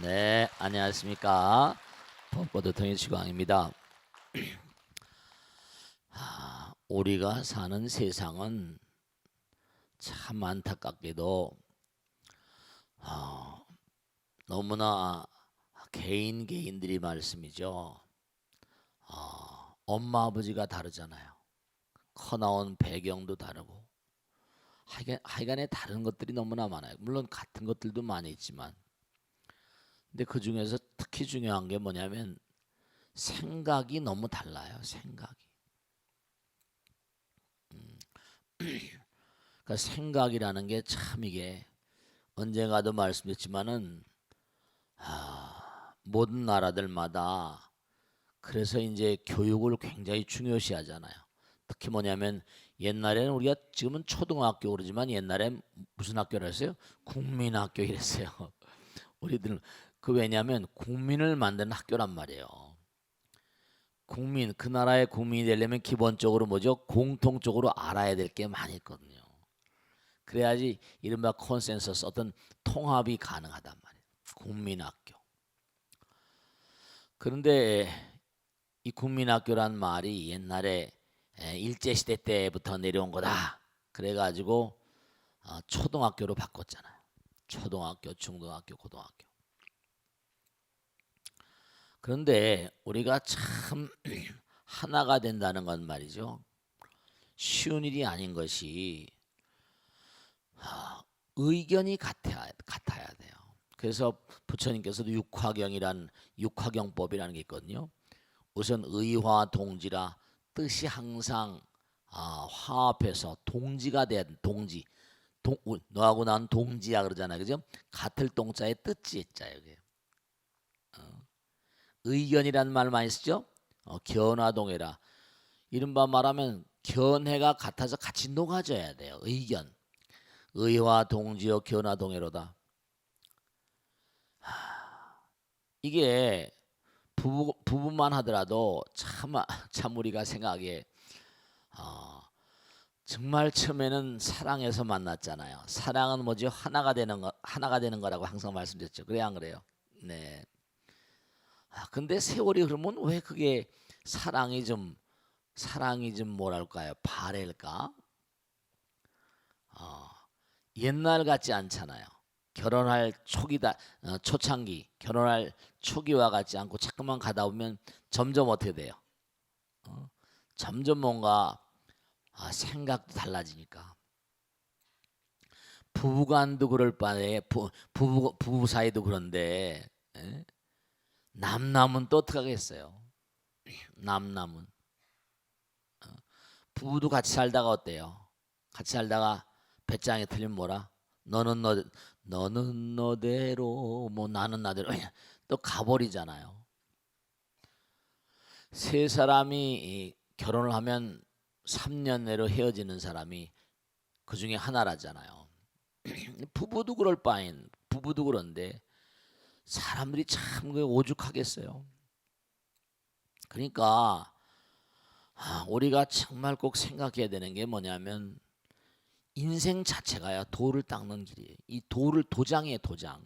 네, 안녕하십니까. 벚꽃의 통일치광입니다. 우리가 사는 세상은 참 안타깝게도 너무나 개인들이 말씀이죠. 엄마 아버지가 다르잖아요. 커나온 배경도 다르고 하여간에 다른 것들이 너무나 많아요. 물론 같은 것들도 많이 있지만, 근데 그 중에서 특히 중요한 게 뭐냐면 생각이 너무 달라요. 생각이. 그러니까 생각이라는 게 참 이게 언젠가도 말씀드렸지만은 모든 나라들마다 그래서 이제 교육을 굉장히 중요시하잖아요. 특히 뭐냐면 옛날에는 우리가 지금은 초등학교 그러지만 옛날엔 무슨 학교라 했어요? 국민학교 이랬어요. 우리들은 왜냐하면 국민을 만드는 학교란 말이에요. 국민, 그 나라의 국민이 되려면 기본적으로 뭐죠? 공통적으로 알아야 될 게 많이 있거든요. 그래야지 이른바 컨센서스, 어떤 통합이 가능하단 말이에요. 국민학교. 그런데 이 국민학교란 말이 옛날에 일제시대 때부터 내려온 거다. 그래가지고 초등학교로 바꿨잖아요. 초등학교, 중등학교, 고등학교. 그런데 우리가 참 하나가 된다는 건 말이죠. 쉬운 일이 아닌 것이 의견이 같아야 돼요. 그래서 부처님께서도 육화경법이라는 게 있거든요. 우선 의화 동지라 뜻이 항상 화합해서 동지가 돼야 돼. 동지. 너하고 난 동지야 그러잖아요. 그죠? 같을 동자에 뜻지 자예요. 의견이라는 말 많이 쓰죠. 견화동해라. 이른바 말하면 견해가 같아서 같이 녹아져야 돼요. 의견. 의화 동지여 견화동해로다. 이게 부부만 하더라도 참 우리가 생각에 정말 처음에는 사랑해서 만났잖아요. 사랑은 뭐죠? 하나가 되는 거라고 항상 말씀드렸죠. 그래야 안 그래요? 네. 근데 세월이 흐르면 왜 그게 사랑이 좀 뭐랄까요? 바랄까? 옛날 같지 않잖아요. 결혼할 초창기 결혼할 초기와 같지 않고 자꾸만 가다 보면 점점 어떻게 돼요? 점점 뭔가 생각도 달라지니까. 부부간도 그럴 바에 부부 사이도 그런데 남남은 또 어떻게 하겠어요? 남남은 부부도 같이 살다가 어때요? 같이 살다가 배짱이 틀리면 뭐라? 너는 너대로 뭐 나는 나대로 또 가버리잖아요. 세 사람이 결혼을 하면 3년 내로 헤어지는 사람이 그 중에 하나라잖아요. 부부도 그럴 바엔 부부도 그런데 사람들이 참 오죽하겠어요. 그러니까 우리가 정말 꼭 생각해야 되는 게 뭐냐면 인생 자체가요 돌을 닦는 길이에요. 이 돌을 도장이에요.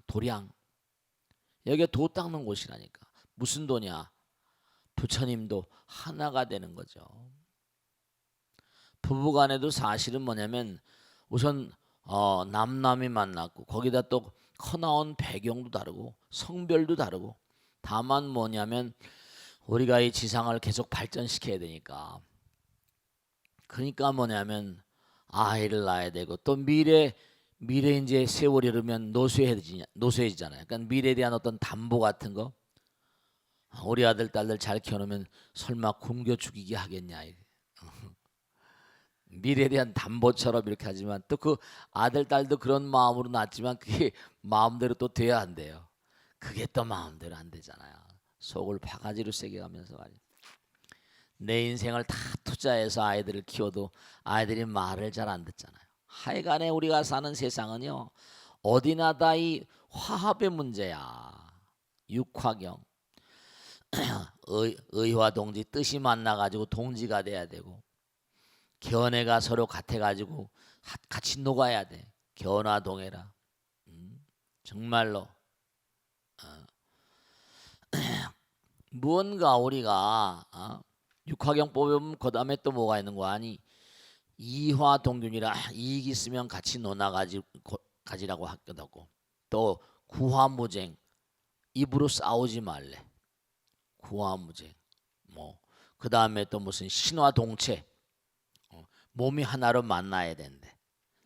도량. 여기가 도 닦는 곳이라니까. 무슨 도냐? 부처님도 하나가 되는 거죠. 부부간에도 사실은 뭐냐면 우선 남남이 만났고 거기다 또 커나온 배경도 다르고 성별도 다르고 다만 뭐냐면 우리가 이 지상을 계속 발전시켜야 되니까 그러니까 뭐냐면 아이를 낳아야 되고 또 미래 이제 세월이 흐르면 노쇠해지잖아요. 그러니까 미래에 대한 어떤 담보 같은 거 우리 아들 딸들 잘 키워놓으면 설마 굶겨 죽이게 하겠냐. 미래에 대한 담보처럼 이렇게 하지만 또 그 아들 딸도 그런 마음으로 낳지만 그게 마음대로 또 돼야 한대요. 그게 또 마음대로 안 되잖아요. 속을 바가지로 세게 가면서 말이야. 내 인생을 다 투자해서 아이들을 키워도 아이들이 말을 잘 안 듣잖아요. 하여간에 우리가 사는 세상은요 어디나 다 이 화합의 문제야. 육화경 의화 동지 뜻이 만나가지고 동지가 돼야 되고 견해가 서로 같아가지고 같이 녹아야 돼. 견화동해라. 정말로 무언가 우리가 육화경 보면 그 다음에 또 뭐가 있는 거 아니? 이화동균이라 이익 있으면 같이 논아 가지라고 하기도 하고, 또 구화무쟁, 입으로 싸우지 말래. 구화무쟁. 뭐 그 다음에 또 무슨 신화동체, 몸이 하나로 만나야 된대.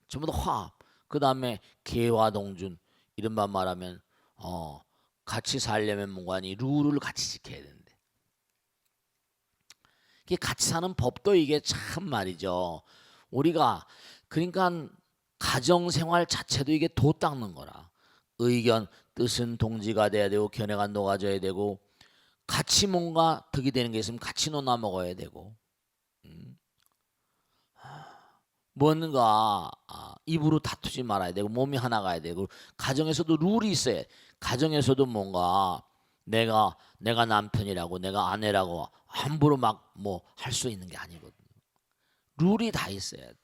전부 다 화합. 그 다음에 개화동준, 이른바 말하면 같이 살려면 뭐가니 룰을 같이 지켜야 된대. 이게 같이 사는 법도 이게 참 말이죠. 우리가 그러니까 가정생활 자체도 이게 도 닦는 거라. 의견, 뜻은 동지가 돼야 되고 견해가 녹아져야 되고, 같이 뭔가 득이 되는 게 있으면 같이 논아 먹어야 되고, 뭔가 입으로 다투지 말아야 되고, 몸이 하나 가야 되고, 가정에서도 룰이 있어야 돼. 가정에서도 뭔가 내가 남편이라고 내가 아내라고 함부로 막 뭐 할 수 있는 게 아니거든. 룰이 다 있어야 돼.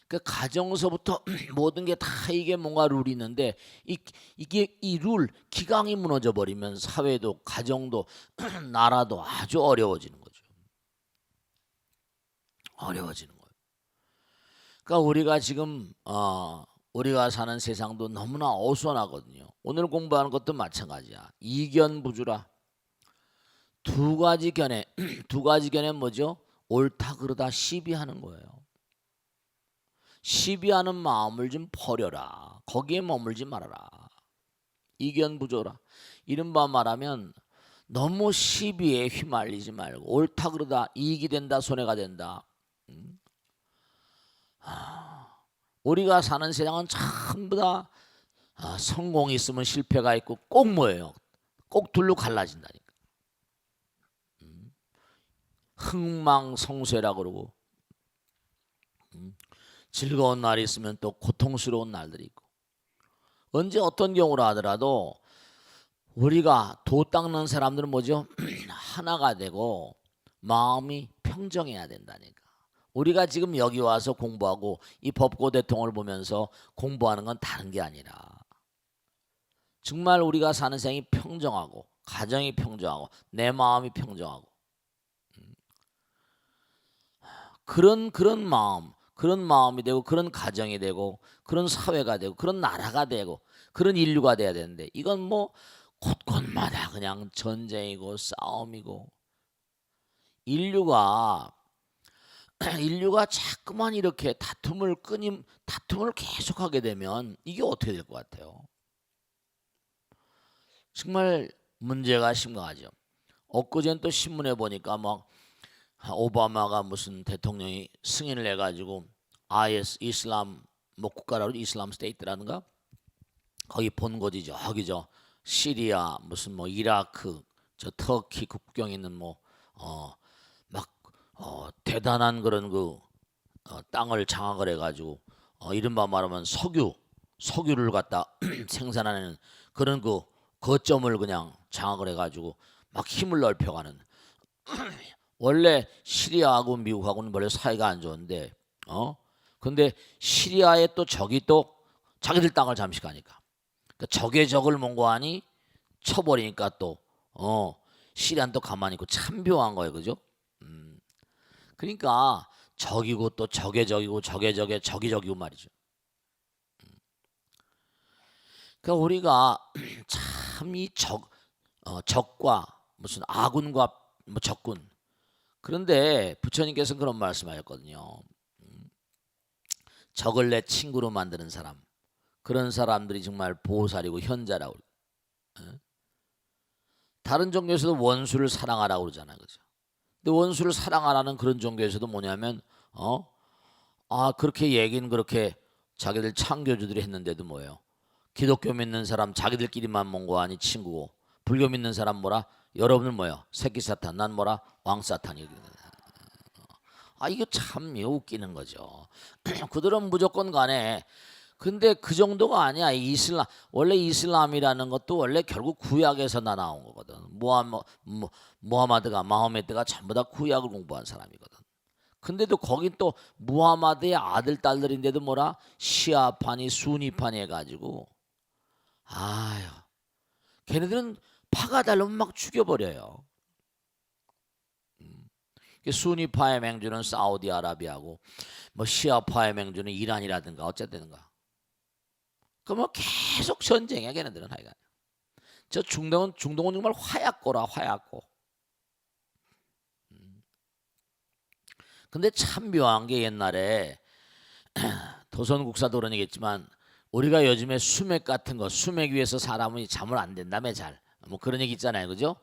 그 가정서부터 모든 게 다 이게 뭔가 룰이 있는데, 이게 이 룰 기강이 무너져 버리면 사회도 가정도 나라도 아주 어려워지는 거죠. 어려워지는 거예요. 그러니까 우리가 지금 우리가 사는 세상도 너무나 어수선하거든요. 오늘 공부하는 것도 마찬가지야. 이견부주라. 두 가지 견해 두 가지 견해 뭐죠? 옳다 그르다 시비하는 거예요. 시비하는 마음을 좀 버려라. 거기에 머물지 말아라. 이견부조라. 이른바 말하면 너무 시비에 휘말리지 말고, 옳다 그러다 이익이 된다 손해가 된다. 우리가 사는 세상은 전부 다 성공이 있으면 실패가 있고, 꼭 뭐예요? 꼭 둘로 갈라진다니까. 흥망성쇠라 그러고, 즐거운 날이 있으면 또 고통스러운 날들이 있고, 언제 어떤 경우로 하더라도 우리가 도 닦는 사람들은 뭐죠? 하나가 되고 마음이 평정해야 된다니까. 우리가 지금 여기 와서 공부하고 이 법고 대통을 보면서 공부하는 건 다른 게 아니라, 정말 우리가 사는 생이 평정하고, 가정이 평정하고, 내 마음이 평정하고, 그런 마음, 그런 마음이 되고, 그런 가정이 되고, 그런 사회가 되고, 그런 나라가 되고, 그런 인류가 돼야 되는데, 이건 뭐 곳곳마다 그냥 전쟁이고 싸움이고, 인류가 자꾸만 이렇게 다툼을 계속하게 되면 이게 어떻게 될 것 같아요? 정말 문제가 심각하죠. 엊그제는 또 신문에 보니까 막 오바마가 무슨 대통령이 승인을 해가지고 IS 이슬람 뭐 국가라고, 이슬람 스테이트라든가 거기 본거지죠. 거기죠. 시리아 무슨 뭐 이라크 저 터키 국경에 있는 뭐 대단한 그런 땅을 장악을 해가지고 이른바 말하면 석유를 갖다 생산하는 그런 거점을 그냥 장악을 해가지고 막 힘을 넓혀가는. 원래 시리아하고 미국하고는 원래 사이가 안 좋은데, 근데 시리아에 또 적이 또 자기들 땅을 잠식하니까, 그러니까 적의 적을 뭔고하니 쳐버리니까 또 시리아는 또 가만히 있고, 참 묘한 거예요, 그죠? 그러니까 적이고 또 적의 적이고 적의 적의 적이 적이고 말이죠. 그러니까 우리가 참 이 적과 무슨 아군과 뭐 적군. 그런데 부처님께서는 그런 말씀하셨거든요. 적을 내 친구로 만드는 사람, 그런 사람들이 정말 보살이고 현자라고. 다른 종교에서도 원수를 사랑하라고 그러잖아요, 그죠? 근데 원수를 사랑하라는 그런 종교에서도 뭐냐면 그렇게 얘기는 그렇게 자기들 창교주들이 했는데도 뭐예요? 기독교 믿는 사람 자기들끼리만 mon고하니 친구고, 불교 믿는 사람 뭐라? 여러분은 뭐예요? 새끼 사탄, 난 뭐라? 왕 사탄이. 이거 참 웃기는 거죠. 그들은 무조건 간에. 근데 그 정도가 아니야. 원래 이슬람이라는 것도 원래 결국 구약에서 나온 거거든. 마호메드가 전부 다 구약을 공부한 사람이거든. 근데도 거긴 또 무하마드의 아들 딸들인데도 뭐라? 시아파니 수니파니 해가지고, 걔네들은 파가 달라면 막 죽여버려요. 수니파의 맹주는 사우디아라비아고 뭐 시아파의 맹주는 이란이라든가 어쨌든가. 그러면 계속 전쟁이야 걔네들은. 하여간 저 중동은 정말 화약고라 화약고. 근데 참 묘한 게 옛날에 도선국사도 그런 얘기했지만 우리가 요즘에 수맥 같은 거 수맥 위에서 사람이 잠을 안 된다며 잘 뭐 그런 얘기 있잖아요, 그죠?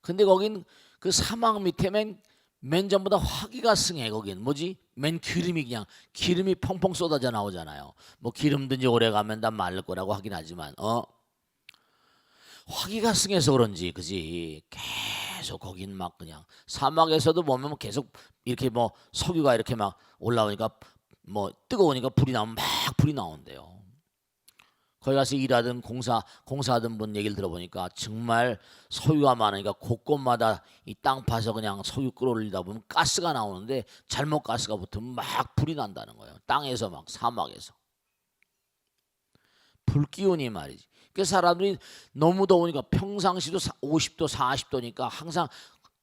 근데 거긴 그 사막 밑에 맨 전부 다 화기가 승해. 거긴 뭐지? 맨 기름이 그냥 기름이 펑펑 쏟아져 나오잖아요. 뭐 기름든지 오래 가면 다 마를 거라고 하긴 하지만 화기가 승해서 그런지 그지 계속 거긴 막 그냥 사막에서도 보면 계속 이렇게 뭐 석유가 이렇게 막 올라오니까 뭐 뜨거우니까 불이 나오면 막 불이 나온대요. 거기 가서 일하던 공사하던 분 얘기를 들어보니까 정말 석유가 많으니까 곳곳마다 이 땅 파서 그냥 석유 끌어올리다 보면 가스가 나오는데 잘못 가스가 붙으면 막 불이 난다는 거예요. 땅에서 막 사막에서 불기운이 말이지. 그 사람들이 너무 더우니까 평상시도 50도 40도니까 항상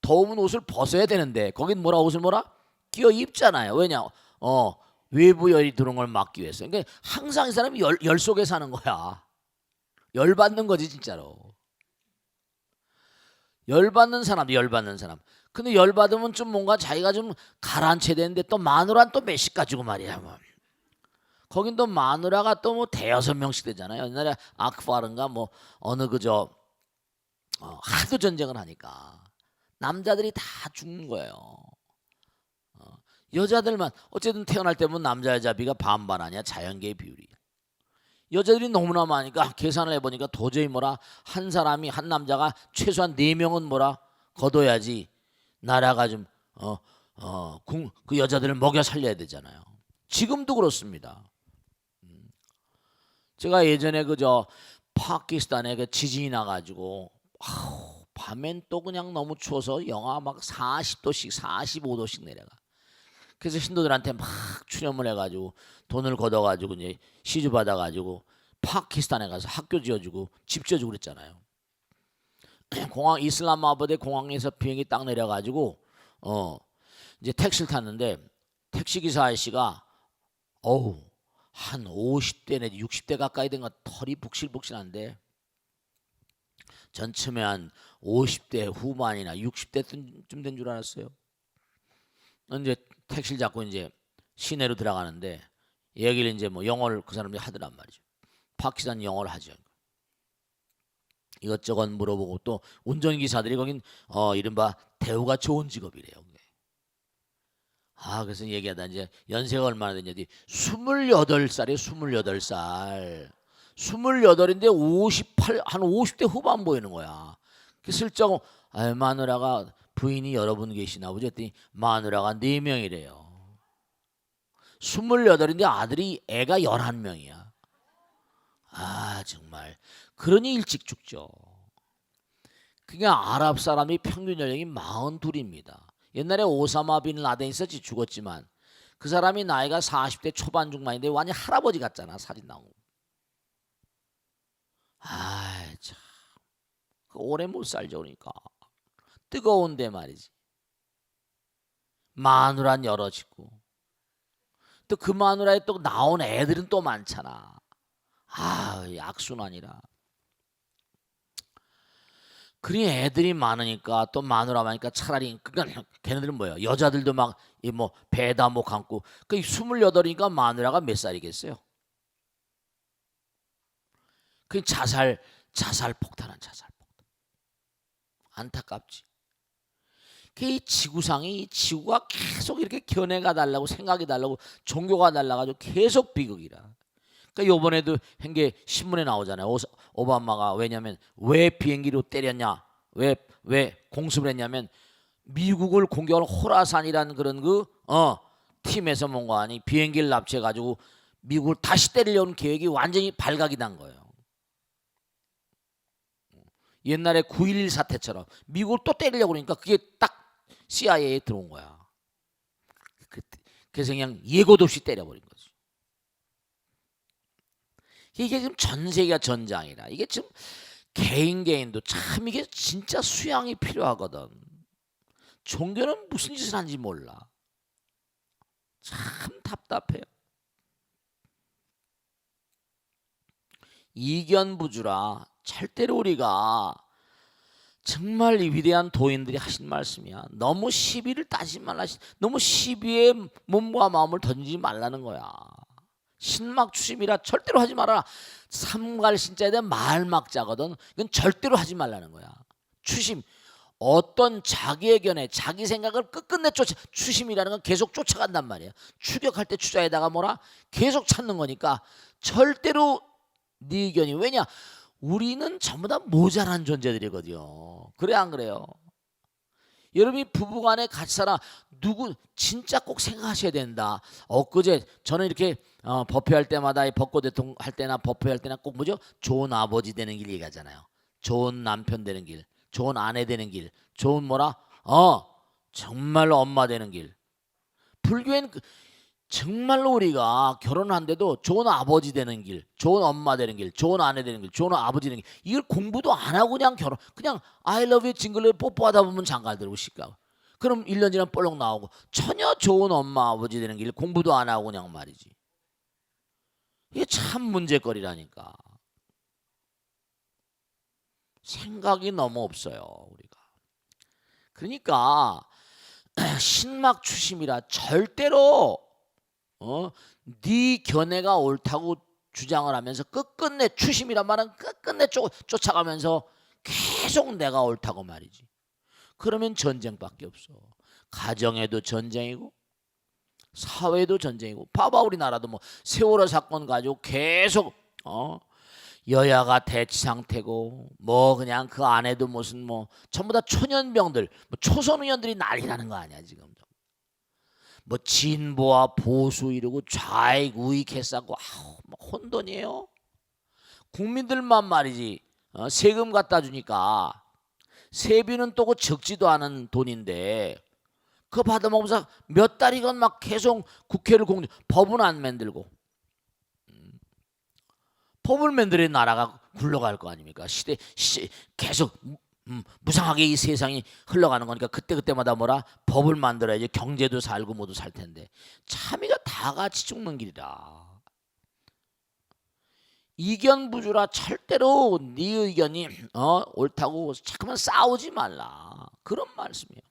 더운 옷을 벗어야 되는데 거긴 옷을 끼어 입잖아요. 왜냐? 외부 열이 들어온 걸 막기 위해서. 그러니까 항상 이 사람이 열 속에 사는 거야. 열 받는 거지 진짜로. 열 받는 사람. 근데 열 받으면 좀 뭔가 자기가 좀 가라앉혀야 되는데 또 마누라는 또 몇십 가지고 말이야. 뭐. 거긴 또 마누라가 또 뭐 대여섯 명씩 되잖아요. 옛날에 아크파르인가 뭐 어느 하도 전쟁을 하니까 남자들이 다 죽는 거예요. 여자들만 어쨌든 태어날 때면 남자 여자 비가 반반 아니야. 자연계의 비율이. 여자들이 너무나 많으니까 계산을 해보니까 도저히 한 남자가 최소한 4명은 거둬야지 나라가 좀 그 여자들을 먹여 살려야 되잖아요. 지금도 그렇습니다. 제가 예전에 파키스탄에 그 지진이 나가지고 밤엔 또 그냥 너무 추워서 영하 막 40도씩 45도씩 내려가. 그래서 신도들한테 막 추념을 해가지고 돈을 걷어가지고 이제 시주 받아가지고 파키스탄에 가서 학교 지어주고 집 지어주고 그랬잖아요. 공항 이슬람마바드 공항에서 비행기 딱 내려가지고 이제 택시를 탔는데 택시 기사 아저씨가 한 50대 내지 60대 가까이 된 거 털이 북실북실한데 전쯤에 한 50대 후반이나 60대쯤 된 줄 알았어요. 이제 택시를 잡고 이제 시내로 들어가는데 얘기를 이제 영어를 그 사람들이 하더란 말이죠. 파키스탄 영어를 하죠. 이것저것 물어보고 또 운전기사들이 거긴 이른바 대우가 좋은 직업이래요. 그래서 얘기하다 이제 연세가 얼마나 됐냐지 28살이에요. 28살. 28인데 한 50대 후반 보이는 거야. 슬쩍 마누라가 부인이 여러분 계시나 보죠 했더니 마누라가 4명이래요. 28인데 애가 11명이야. 정말 그러니 일찍 죽죠. 그냥 아랍 사람이 평균 연령이 42입니다. 옛날에 오사마 빈 라덴이 있었지 죽었지만 그 사람이 나이가 40대 초반 중반인데 완전 할아버지 같잖아. 사진 나오고. 참 오래 못 살죠. 그러니까 뜨거운데 말이지. 마누라는 여러 짓고 또 그 마누라에 또 나온 애들은 또 많잖아. 악순환이라. 그리 애들이 많으니까 또 마누라 많으니까 차라리 그러니까 걔네들은 뭐예요? 여자들도 막 배다 못 감고 그 28이니까 마누라가 몇 살이겠어요? 그 자살 폭탄. 안타깝지. 이 지구가 계속 이렇게 견해가 달라고 생각이 달라고 종교가 달라가지고 계속 비극이라. 그러니까 요번에도 한 게 신문에 나오잖아요. 오바마가 왜냐면 왜 비행기로 때렸냐? 왜 공습을 했냐면 미국을 공격할 호라산이라는 그런 팀에서 뭔가 아니 비행기를 납치해 가지고 미국을 다시 때리려는 계획이 완전히 발각이 난 거예요. 옛날에 9.11 사태처럼 미국을 또 때리려고 그러니까 그게 딱 CIA에 들어온 거야. 그래서 그냥 예고도 없이 때려버린 거지. 이게 지금 전 세계가 전장이라. 이게 지금 개인도 참 이게 진짜 수양이 필요하거든. 종교는 무슨 짓을 하는지 몰라. 참 답답해요. 이견부주라. 절대로 우리가 정말 이 위대한 도인들이 하신 말씀이야. 너무 시비를 따지지 말라. 너무 시비에 몸과 마음을 던지지 말라는 거야. 신막추심이라 절대로 하지 말아라. 삼갈신자에 대한 말막자거든. 이건 절대로 하지 말라는 거야. 추심, 어떤 자기 의견에 자기 생각을 끝끝내 추심이라는 건 계속 쫓아간단 말이야. 추격할 때 추자에다가 뭐라 계속 찾는 거니까 절대로 네 의견이, 왜냐 우리는 전부 다 모자란 존재들이거든요. 그래 안 그래요? 여러분이 부부간에 같이 살아, 누구 진짜 꼭 생각하셔야 된다. 엊그제 저는 이렇게 법회할 때마다 벚꽃 대통령 할 때나 법회할 때나 꼭 뭐죠? 좋은 아버지 되는 길 얘기하잖아요. 좋은 남편 되는 길, 좋은 아내 되는 길, 좋은 뭐라 정말로 엄마 되는 길. 불교에는 정말로 우리가 결혼한데도 좋은 아버지 되는 길, 좋은 엄마 되는 길, 좋은 아내 되는 길, 좋은 아버지 되는 길, 이걸 공부도 안 하고 그냥 그냥 I love you 징글을 뽀뽀하다 보면 장가들고 시가. 그럼 1년 지나면 볼록 나오고, 전혀 좋은 엄마 아버지 되는 길 공부도 안 하고 그냥 말이지. 이게 참 문제거리라니까. 생각이 너무 없어요 우리가. 그러니까 신막추심이라 절대로 네 견해가 옳다고 주장을 하면서 끝끝내, 추심이란 말은 끝끝내 쫓아가면서 계속 내가 옳다고 말이지. 그러면 전쟁밖에 없어. 가정에도 전쟁이고 사회도 전쟁이고. 봐봐, 우리나라도 뭐 세월호 사건 가지고 계속 여야가 대치 상태고, 뭐 그냥 그 안에도 무슨 뭐 전부 다 초년병들, 뭐 초선의원들이 난리 나는 거 아니야 지금. 뭐 진보와 보수 이러고 좌익 우익 했었고, 혼돈이에요. 국민들만 말이지 세금 갖다 주니까, 세비는 또 그 적지도 않은 돈인데 그거 받아먹으면서 몇 달이건 막 계속 국회를 법은 안 만들고. 법을 만들어야 나라가 굴러갈 거 아닙니까? 계속 무상하게 이 세상이 흘러가는 거니까 그때마다 뭐라 법을 만들어야지 경제도 살고 모두 살 텐데, 참 이거 다 같이 죽는 길이라. 이견부주라. 절대로 네 의견이 옳다고 자꾸만 싸우지 말라, 그런 말씀이에요.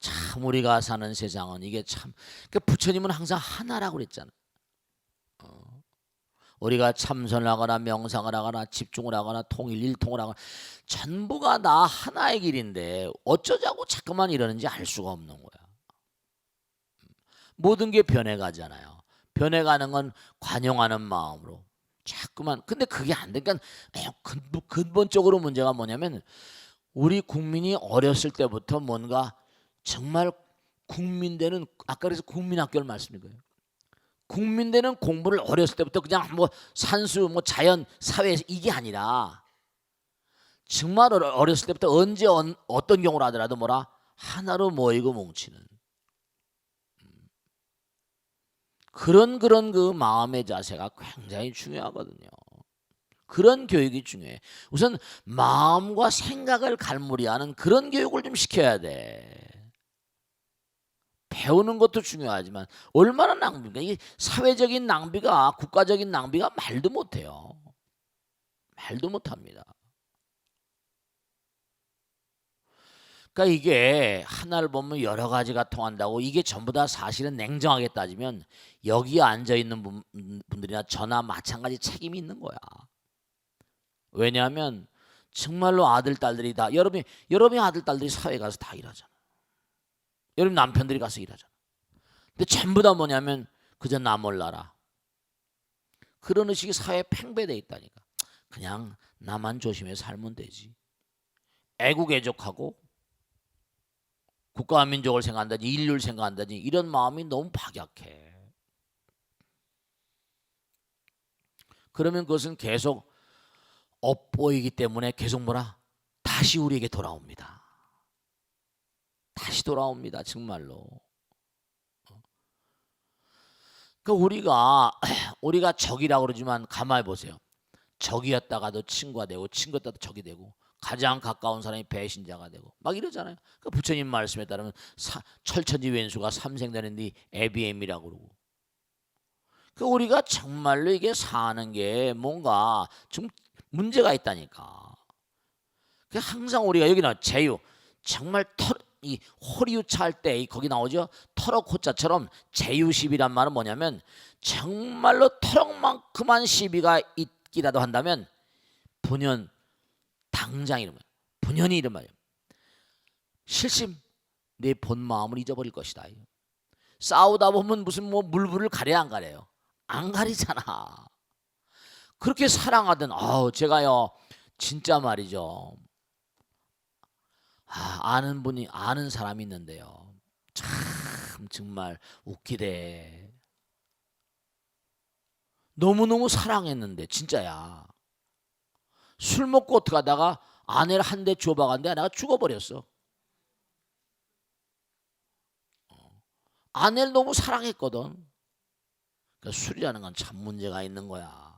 참 우리가 사는 세상은 이게 참, 그러니까 부처님은 항상 하나라고 그랬잖아요. 우리가 참선을 하거나 명상을 하거나 집중을 하거나 일통을 하거나 전부가 다 하나의 길인데 어쩌자고 자꾸만 이러는지 알 수가 없는 거야. 모든 게 변해가잖아요. 변해가는 건 관용하는 마음으로 자꾸만. 근데 그게 안 되니까 근본적으로 문제가 뭐냐면, 우리 국민이 어렸을 때부터 뭔가 정말 국민되는, 아까 그래서 국민학교를 말씀드린 거예요. 국민되는 공부를 어렸을 때부터 그냥 뭐 산수 뭐 자연 사회에서 이게 아니라, 정말 어렸을 때부터 언제 어떤 경우를 하더라도 뭐라 하나로 모이고 뭉치는 그런 그 마음의 자세가 굉장히 중요하거든요. 그런 교육이 중요해. 우선 마음과 생각을 갈무리하는 그런 교육을 좀 시켜야 돼. 배우는 것도 중요하지만 얼마나 낭비인가. 이게 사회적인 낭비가, 국가적인 낭비가 말도 못해요. 말도 못합니다. 그러니까 이게 하나를 보면 여러 가지가 통한다고, 이게 전부 다 사실은 냉정하게 따지면 여기에 앉아있는 분들이나 저나 마찬가지 책임이 있는 거야. 왜냐하면 정말로 아들 딸들이 다, 여러분의 아들 딸들이 사회에 가서 다 일하잖아. 여러분 남편들이 가서 일하잖아. 근데 전부 다 뭐냐면 그저 나 몰라라, 그런 의식이 사회에 팽배돼 있다니까. 그냥 나만 조심해 살면 되지. 애국애족하고 국가와 민족을 생각한다든지 인류를 생각한다든지 이런 마음이 너무 박약해. 그러면 그것은 계속 엇보이기 때문에 계속 뭐라 다시 우리에게 돌아옵니다. 다시 돌아옵니다. 정말로. 그러니까 우리가 적이라고 그러지만 가만히 보세요. 적이었다가도 친구가 되고 친구였다가도 적이 되고, 가장 가까운 사람이 배신자가 되고 막 이러잖아요. 그 부처님 말씀에 따르면 철천지 왼수가 삼생되는데 애비엠이라고 그러고. 그 우리가 정말로 이게 사는 게 뭔가 좀 문제가 있다니까. 그 항상 우리가 여기 나와 제유 정말 이 호리유차할 때 거기 나오죠. 터럭 호자처럼 제유시비란 말은 뭐냐면 정말로 터럭만큼한 시비가 있기라도 한다면 분연 당장 이런 거예요. 분연히 이런 말이에요. 실심 내 본 마음을 잊어버릴 것이다. 싸우다 보면 무슨 뭐 물불을 가려야 안 가려요? 안 가리잖아. 그렇게 사랑하던 제가요 진짜 말이죠. 아는 사람이 있는데요. 참 정말 웃기대. 너무너무 사랑했는데 진짜야. 술 먹고 어떻게 하다가 아내를 한 대 줘박았는데 아내가 죽어버렸어. 아내를 너무 사랑했거든. 그러니까 술이라는 건 참 문제가 있는 거야.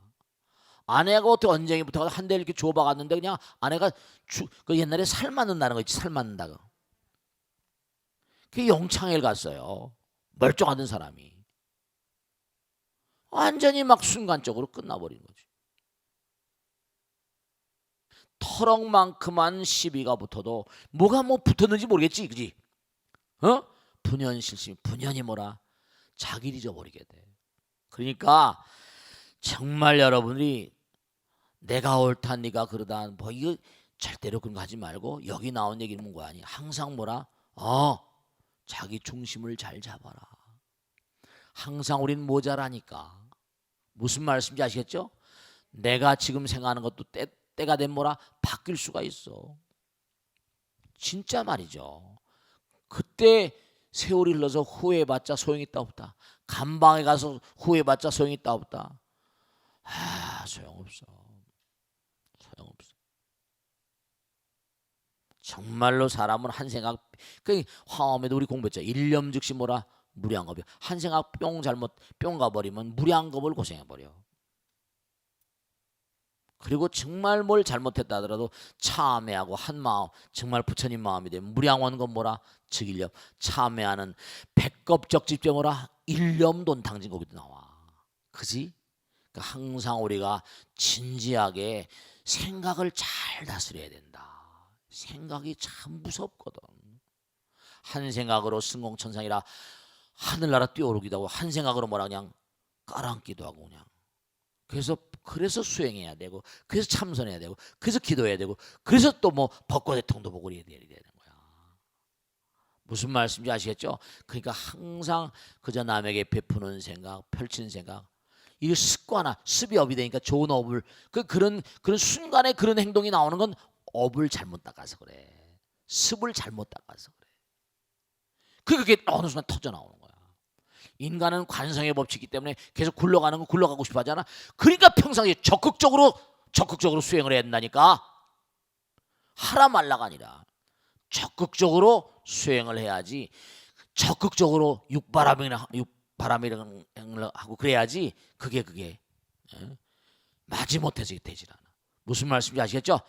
아내가 어떻게 언쟁이부터 한 대 이렇게 줘박았는데 그냥 아내가 그 옛날에 살 맞는다는 거 있지. 살 맞는다고. 그 영창에 갔어요. 멀쩡하던 사람이. 완전히 막 순간적으로 끝나버린 거지. 터럭만큼한 시비가 붙어도 뭐가 뭐 붙었는지 모르겠지, 그지? 분연실심, 분연이 뭐라? 자기를 잊어버리게 돼. 그러니까 정말 여러분이 내가 옳다, 네가 그러다, 뭐 이거 절대로 그런 거 하지 말고 여기 나온 얘기는 뭔가 아니. 항상 뭐라? 자기 중심을 잘 잡아라. 항상 우린 모자라니까. 무슨 말씀인지 아시겠죠? 내가 지금 생각하는 것도 때가 된 뭐라 바뀔 수가 있어. 진짜 말이죠. 그때 세월이 흘러서 후회해봤자 소용이 있다 없다. 감방에 가서 후회해봤자 소용이 있다 없다. 소용없어. 소용없어. 정말로 사람은 한 생각, 그 화엄에도 우리 공부했죠. 일념 즉시 뭐라 무량겁이요. 한 생각 뿅 가버리면 무량겁을 고생해버려. 그리고 정말 뭘 잘못했다 하더라도 참회하고 한 마음, 정말 부처님 마음이 되면 무량원건 뭐라? 즉일념. 참회하는 백겁적집제 뭐라? 일념돈탕진 거기도 나와. 그지? 그러니까 항상 우리가 진지하게 생각을 잘 다스려야 된다. 생각이 참 무섭거든. 한 생각으로 승공천상이라 하늘나라 뛰어오르기도 하고 한 생각으로 뭐라 그냥 깔아앉기도 하고 그냥. 그래서 수행해야 되고, 그래서 참선해야 되고, 그래서 기도해야 되고, 그래서 또 뭐 벚꽃 대통도 보고 이래야 되는 거야. 무슨 말씀인지 아시겠죠? 그러니까 항상 그저 남에게 베푸는 생각, 펼치는 생각, 이게 습이 업이 되니까 좋은 업을 그런 순간에 그런 행동이 나오는 건 업을 잘못 닦아서 그래. 습을 잘못 닦아서 그래. 그게 어느 순간 터져 나오는 거야. 인간은 관성의 법칙이기 때문에 계속 굴러가는 건 굴러가고 싶어 하잖아. 그러니까 평상시에 적극적으로 수행을 해야 된다니까. 하라 말라가 아니라 적극적으로 수행을 해야지. 적극적으로 육바람이랑 하고 그래야지. 그게 마지못해서 되질 않아. 무슨 말씀인지 아시겠죠?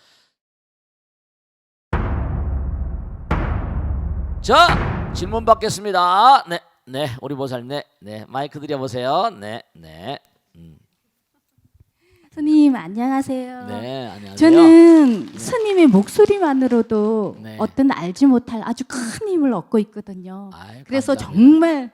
자, 질문 받겠습니다. 네, 우리 보살, 네, 마이크 드려보세요. 네. 스님 안녕하세요. 네, 안녕하세요. 저는 스님의 목소리만으로도 네. 어떤 알지 못할 아주 큰 힘을 얻고 있거든요. 그래서 감사합니다. 정말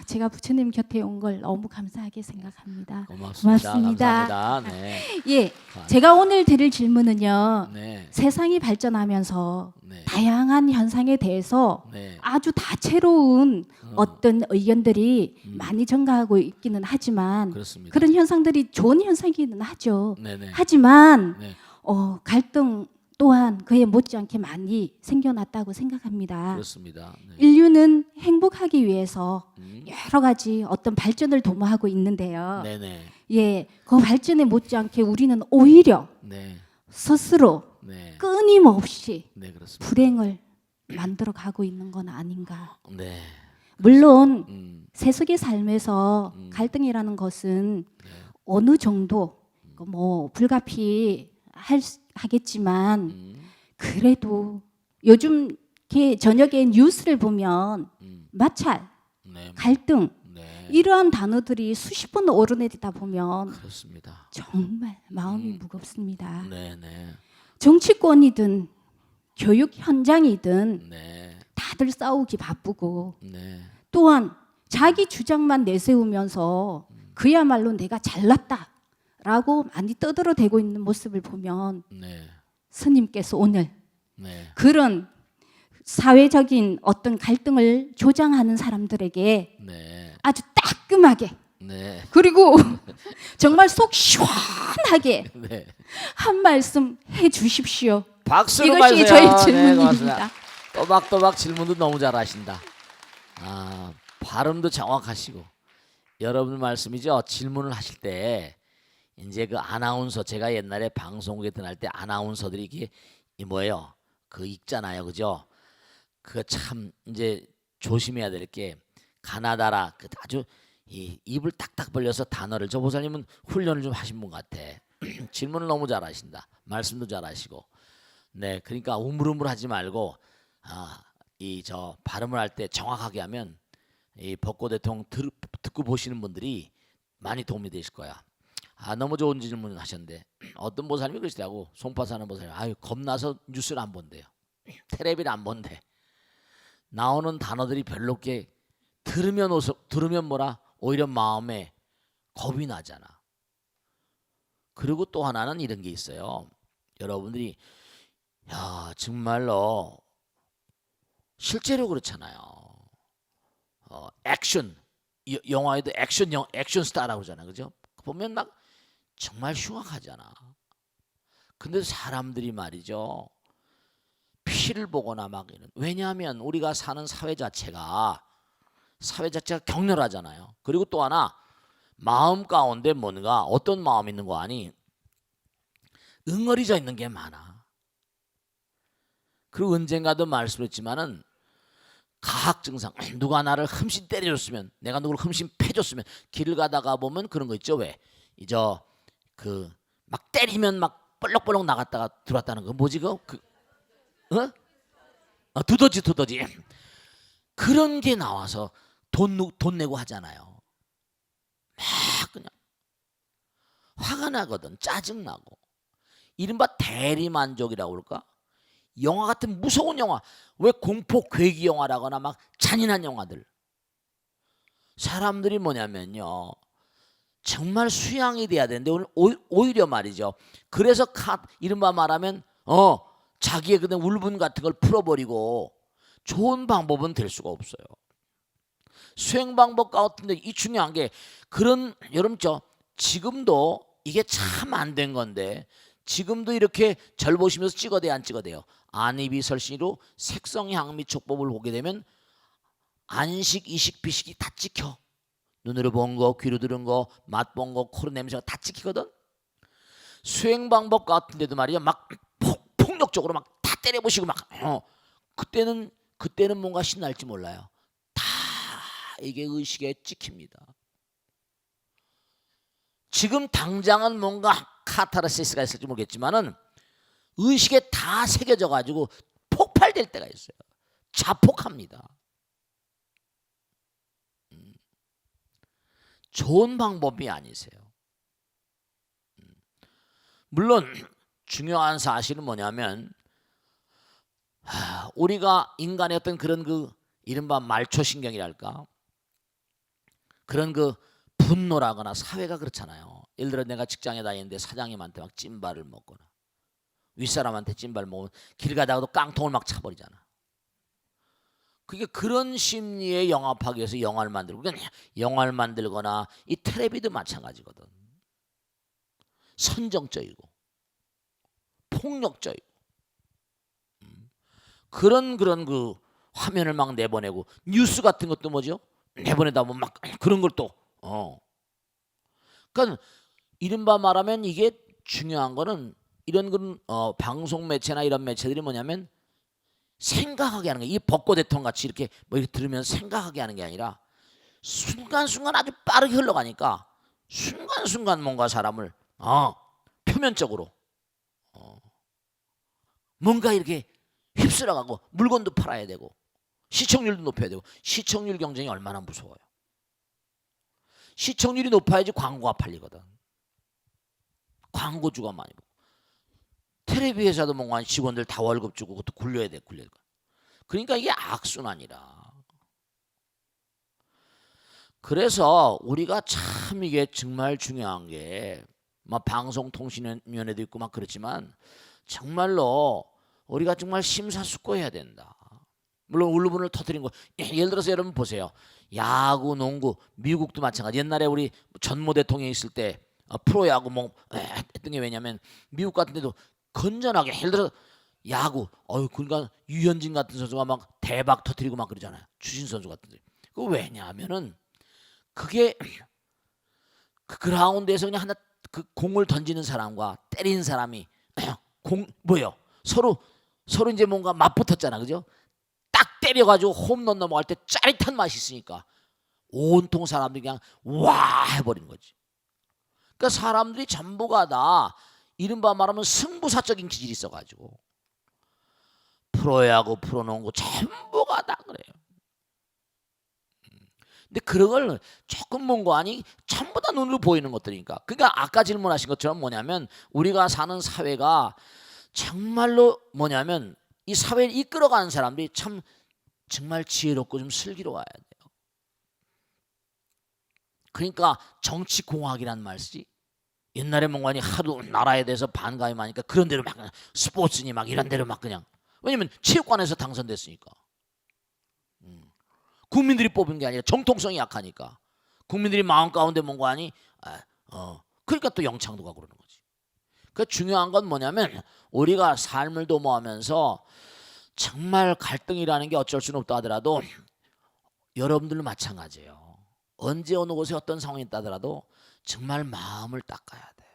제가 부처님 곁에 온 걸 너무 감사하게 생각합니다. 고맙습니다. 감사합니다. 네. 예, 제가 오늘 드릴 질문은요. 네. 세상이 발전하면서 네. 다양한 현상에 대해서 네. 아주 다채로운 어떤 의견들이 많이 전가하고 있기는 하지만 그렇습니다. 그런 현상들이 좋은 현상이기는 하죠. 네네. 하지만 네. 갈등 또한 그에 못지않게 많이 생겨났다고 생각합니다. 그렇습니다. 네. 인류는 행복하기 위해서 여러 가지 어떤 발전을 도모하고 있는데요. 네네. 예, 그 발전에 못지않게 우리는 오히려 네. 스스로 네. 끊임없이 네, 그렇습니다. 불행을 만들어 가고 있는 건 아닌가. 네. 물론 세속의 삶에서 갈등이라는 것은 네. 어느 정도 뭐 불가피할 하겠지만 그래도 요즘 이렇게 저녁에 뉴스를 보면 마찰, 네, 갈등 네, 이러한 단어들이 수십 번 오르내리다 보면 그렇습니다. 정말 마음이 무겁습니다. 네, 네, 정치권이든 교육 현장이든 네, 다들 싸우기 바쁘고 네, 또한 자기 주장만 내세우면서 그야말로 내가 잘났다라고 많이 떠들어대고 있는 모습을 보면 네, 스님께서 오늘 네, 그런 사회적인 어떤 갈등을 조장하는 사람들에게 네, 아주 따끔하게 네, 그리고 정말 속 시원하게 네. 한 말씀 해 주십시오. 박수로 이것이 마세요. 저의 네, 질문입니다. 고맙습니다. 또박또박 질문도 너무 잘하신다. 아, 발음도 정확하시고 여러분 말씀이죠. 질문을 하실 때 이제 그 아나운서 제가 옛날에 방송국에 들어갈 때 아나운서들이 이게 이 뭐예요? 그 읽잖아요, 그죠? 그거 참 이제 조심해야 될 게 가나다라 그 아주 이 입을 딱딱 벌려서 단어를 저 보살님은 훈련을 좀 하신 분 같아. 질문을 너무 잘하신다. 말씀도 잘하시고. 네, 그러니까 우물우물하지 말고 이 저 발음을 할 때 정확하게 하면 이 벚꽃 대통령 듣고 보시는 분들이 많이 도움이 되실 거야. 너무 좋은 질문을 하셨는데 어떤 보살님이 그러시더라고. 송파 사는 보살님. 아유 겁나서 뉴스를 안 본대요. 텔레비를 안 본대. 나오는 단어들이 별로 게 들으면 뭐라 오히려 마음에 겁이 나잖아. 그리고 또 하나는 이런 게 있어요. 여러분들이 야 정말로 실제로 그렇잖아요. 액션 영화에도 액션 스타라고 그러잖아, 그죠? 보면 막 정말 흉악하잖아. 근데 사람들이 말이죠. 피를 보거나 막 이런. 왜냐하면 우리가 사는 사회 자체가 격렬하잖아요. 그리고 또 하나 마음 가운데 뭔가 어떤 마음이 있는 거 아니? 응어리져 있는 게 많아. 그리고 언젠가도 말씀했지만은 가학 증상 누가 나를 흠씬 때려줬으면 내가 누구를 흠씬 패줬으면 길을 가다가 보면 그런 거 있죠. 왜? 이저 그 막 때리면 막 볼록볼록 나갔다가 들어왔다는 거 뭐지 두더지 그런 게 나와서 돈 내고 하잖아요. 막 그냥 화가 나거든. 짜증 나고. 이른바 대리만족이라고 그럴까? 영화 같은 무서운 영화. 왜 공포 괴기 영화라거나 막 잔인한 영화들. 사람들이 뭐냐면요. 정말 수양이 돼야 되는데 오히려 말이죠. 그래서 이른바 말하면 자기의 그냥 울분 같은 걸 풀어버리고 좋은 방법은 될 수가 없어요. 수행 방법 같은데 이 중요한 게 그런 여러분 지금도 이게 참 안 된 건데 지금도 이렇게 절 보시면서 찍어대요 안 찍어대요? 안입이 설신으로 색성향 및 촉법을 보게 되면 안식, 이식, 비식이 다 찍혀. 눈으로 본 거, 귀로 들은 거, 맛 본 거, 코로 냄새가 다 찍히거든. 수행 방법 같은데도 말이야 막 폭력적으로 막 다 때려보시고 막 그때는 뭔가 신날지 몰라요. 다 이게 의식에 찍힙니다. 지금 당장은 뭔가 카타르시스가 있을지 모르겠지만은 의식에 다 새겨져 가지고 폭발될 때가 있어요. 자폭합니다. 좋은 방법이 아니세요. 물론 중요한 사실은 뭐냐면 우리가 인간의 어떤 그런 그 이른바 말초신경이랄까 그런 그 분노라거나 사회가 그렇잖아요. 예를 들어 내가 직장에 다니는데 사장님한테 막 찐발을 먹거나 윗사람한테 찐발 먹으면 길 가다가도 깡통을 막 차버리잖아. 그게 그런 심리에 영합하기 위해서 영화를 만들고 영화를 만들거나 이 텔레비도 마찬가지거든. 선정적이고 폭력적이고 그런 그 화면을 막 내보내고 뉴스 같은 것도 뭐죠? 내보내다 보면 막 그런 걸 또 그러니까 이른바 말하면 이게 중요한 거는 이런 그런 방송 매체나 이런 매체들이 뭐냐면 생각하게 하는 거예요. 이 벚꽃 대통령 같이 이렇게 뭐 이렇게 들으면서 생각하게 하는 게 아니라 순간순간 아주 빠르게 흘러가니까 순간순간 뭔가 사람을 표면적으로 뭔가 이렇게 휩쓸어가고 물건도 팔아야 되고 시청률도 높여야 되고. 시청률 경쟁이 얼마나 무서워요. 시청률이 높아야지 광고가 팔리거든. 광고주가 많이 보고. 텔레비 회사도 뭔가 직원들 다 월급 주고 그것도 굴려야 돼. 그러니까 이게 악순환이라. 그래서 우리가 참 이게 정말 중요한 게 막 방송통신위원회도 있고 막 그렇지만 정말로 우리가 정말 심사숙고해야 된다. 물론 울분을 터뜨린 거 예를 들어서 여러분 보세요. 야구, 농구, 미국도 마찬가지. 옛날에 우리 전모 대통령이 있을 때 프로야구 뭐 했던 게 왜냐면 미국 같은 데도 건전하게 예를 들어 야구 그러니까 유현진 같은 선수가 막 대박 터뜨리고 막 그러잖아요. 추신 선수 같은 데. 그 왜냐하면은 그게 그 그라운드에서 그냥 하나 그 공을 던지는 사람과 때리는 사람이 서로 이제 뭔가 맞붙었잖아. 그죠? 딱 때려가지고 홈런 넘어갈 때 짜릿한 맛이 있으니까 온통 사람들이 그냥 와 해버리는 거지. 그러니까 사람들이 전부가 다 이른바 말하면 승부사적인 기질이 있어가지고 프로야구, 프로농구 전부가 다 그래요. 근데 그런 걸 조금 뭔가 아니 전부 다 눈으로 보이는 것들이니까. 그러니까 아까 질문하신 것처럼 뭐냐면 우리가 사는 사회가 정말로 뭐냐면 이 사회를 이끌어가는 사람들이 참 정말 지혜롭고 좀 슬기로워야 돼요. 그러니까 정치공학이란 말 쓰지. 옛날에 뭔가 하도 나라에 대해서 반감이 많으니까 그런 대로 막 스포츠니 막 이런 대로 막 그냥. 왜냐면 체육관에서 당선됐으니까. 국민들이 뽑은 게 아니라 정통성이 약하니까. 국민들이 마음 가운데 뭔가 아니 그러니까 또 영창도가 그러는 거지. 그 중요한 건 뭐냐면 우리가 삶을 도모하면서 정말 갈등이라는 게 어쩔 수는 없다 하더라도 여러분들도 마찬가지예요. 언제 어느 곳에 어떤 상황이 있다 하더라도 정말 마음을 닦아야 돼.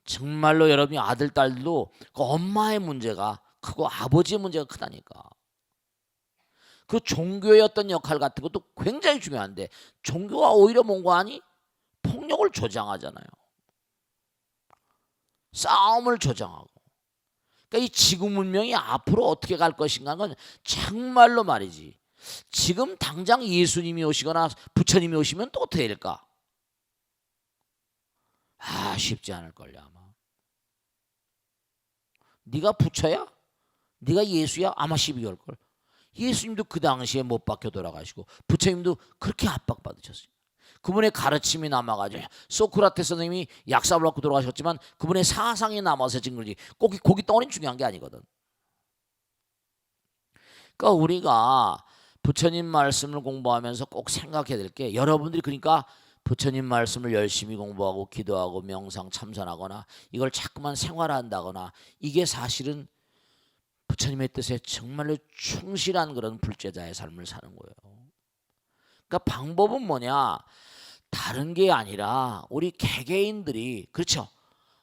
정말로 여러분이 아들 딸도 그 엄마의 문제가 크고 아버지의 문제가 크다니까. 그 종교의 어떤 역할 같은 것도 굉장히 중요한데 종교가 오히려 뭔가 하니 폭력을 조장하잖아요. 싸움을 조장하고. 그러니까 이 지구 문명이 앞으로 어떻게 갈 것인가는 정말로 말이지. 지금 당장 예수님이 오시거나 부처님이 오시면 또 어떻게 될까? 쉽지 않을걸요 아마. 네가 부처야? 네가 예수야? 아마 시비 걸걸. 예수님도 그 당시에 못 박혀 돌아가시고 부처님도 그렇게 압박받으셨어요. 그분의 가르침이 남아가지고 소크라테스 선생님이 약사를 받고 돌아가셨지만 그분의 사상이 남아서 지금 그러지 고기 덩어리는 중요한 게 아니거든. 그러니까 우리가 부처님 말씀을 공부하면서 꼭 생각해야 될 게 여러분들이 그러니까 부처님 말씀을 열심히 공부하고 기도하고 명상 참선하거나 이걸 자꾸만 생활한다거나 이게 사실은 부처님의 뜻에 정말로 충실한 그런 불제자의 삶을 사는 거예요. 그러니까 방법은 뭐냐? 다른 게 아니라 우리 개개인들이 그렇죠.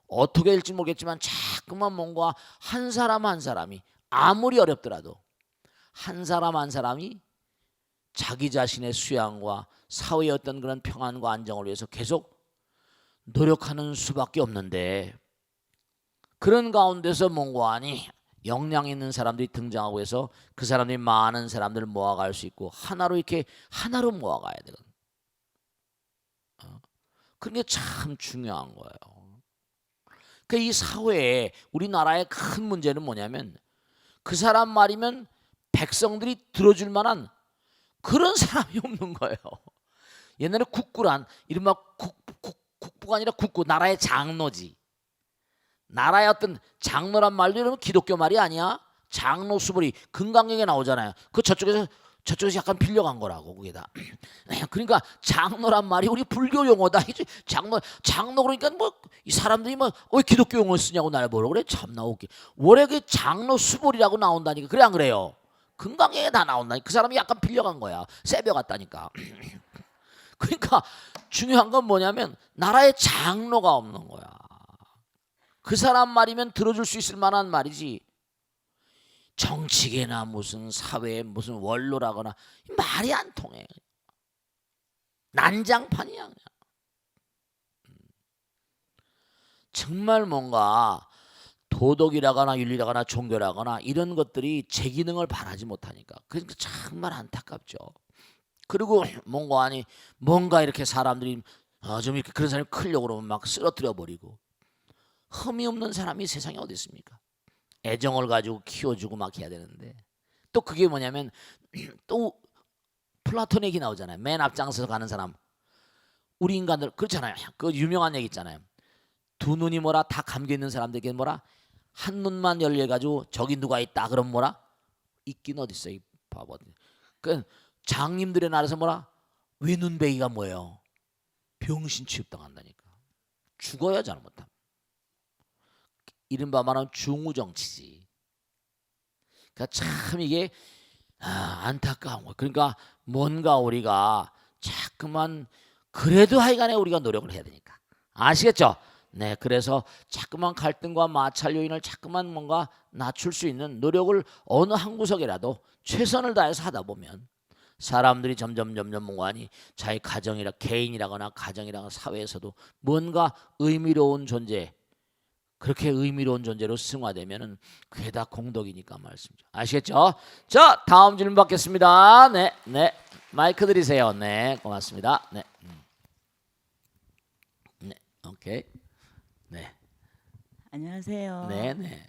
어떻게 될지 모르겠지만 자꾸만 뭔가 한 사람 한 사람이 아무리 어렵더라도 한 사람 한 사람이 자기 자신의 수양과 사회의 어떤 그런 평안과 안정을 위해서 계속 노력하는 수밖에 없는데 그런 가운데서 뭔가 아니 역량 있는 사람들이 등장하고 해서 그 사람들이 많은 사람들을 모아갈 수 있고 하나로 이렇게 하나로 모아가야 되거든. 그게 참 중요한 거예요. 그 이 사회에 우리나라의 큰 문제는 뭐냐면 그 사람 말이면 백성들이 들어줄 만한 그런 사람이 없는 거예요. 옛날에 국구란 이른바 국부가 아니라 국구 나라의 장로지. 나라의 어떤 장로란 말도 이러면 기독교 말이 아니야. 장로 수벌이 금강경에 나오잖아요. 그 저쪽에서 약간 빌려간 거라고 그게 다. 그러니까 장로란 말이 우리 불교 용어다. 장로 그러니까 뭐 이 사람들이 뭐 왜 기독교 용어 쓰냐고 날 뭐라 그래. 참나 웃기. 원래 그 장로 수벌이라고 나온다니까. 그래 안 그래요? 금강경에 다 나온다니까. 그 사람이 약간 빌려간 거야. 세벼 같다니까. 그러니까 중요한 건 뭐냐면 나라의 장로가 없는 거야. 그 사람 말이면 들어줄 수 있을 만한 말이지. 정치계나 무슨 사회에 무슨 원로라거나 말이 안 통해. 난장판이야 그냥. 정말 뭔가 도덕이라거나 윤리라거나 종교라거나 이런 것들이 제 기능을 발하지 못하니까 그러니까 정말 안타깝죠. 그리고 뭔가 이렇게 사람들이 좀 이렇게 그런 사람이 크려고 그러면 막 쓰러뜨려 버리고 흠이 없는 사람이 세상에 어디 있습니까? 애정을 가지고 키워주고 막 해야 되는데 또 그게 뭐냐면 또 플라톤 얘기 나오잖아요. 맨 앞장서서 가는 사람. 우리 인간들 그렇잖아요. 그 유명한 얘기 있잖아요. 두 눈이 뭐라 다 감겨 있는 사람들에게 뭐라 한 눈만 열려 가지고 저기 누가 있다 그럼 뭐라 있긴 어디 있어 이 바보들. 그 장님들의 나라에서 뭐라 외눈베기가 뭐예요? 병신 취급당한다니까. 죽어야 잘못함. 이른바 말하면 중우정치지. 그러니까 참 이게 안타까운 거예요. 그러니까 뭔가 우리가 자꾸만 그래도 하여간에 우리가 노력을 해야 되니까. 아시겠죠? 네, 그래서 자꾸만 갈등과 마찰 요인을 자꾸만 뭔가 낮출 수 있는 노력을 어느 한 구석이라도 최선을 다해서 하다 보면 사람들이 점점 뭔가니 자기 가정이라 개인이라거나 가정이라거나 사회에서도 뭔가 의미로운 존재 그렇게 의미로운 존재로 승화되면은 그게 다 공덕이니까 말씀이죠. 아시겠죠? 자, 다음 질문 받겠습니다. 네, 네, 마이크 드리세요. 네, 고맙습니다. 네, 네, 오케이. 네, 안녕하세요. 네, 네,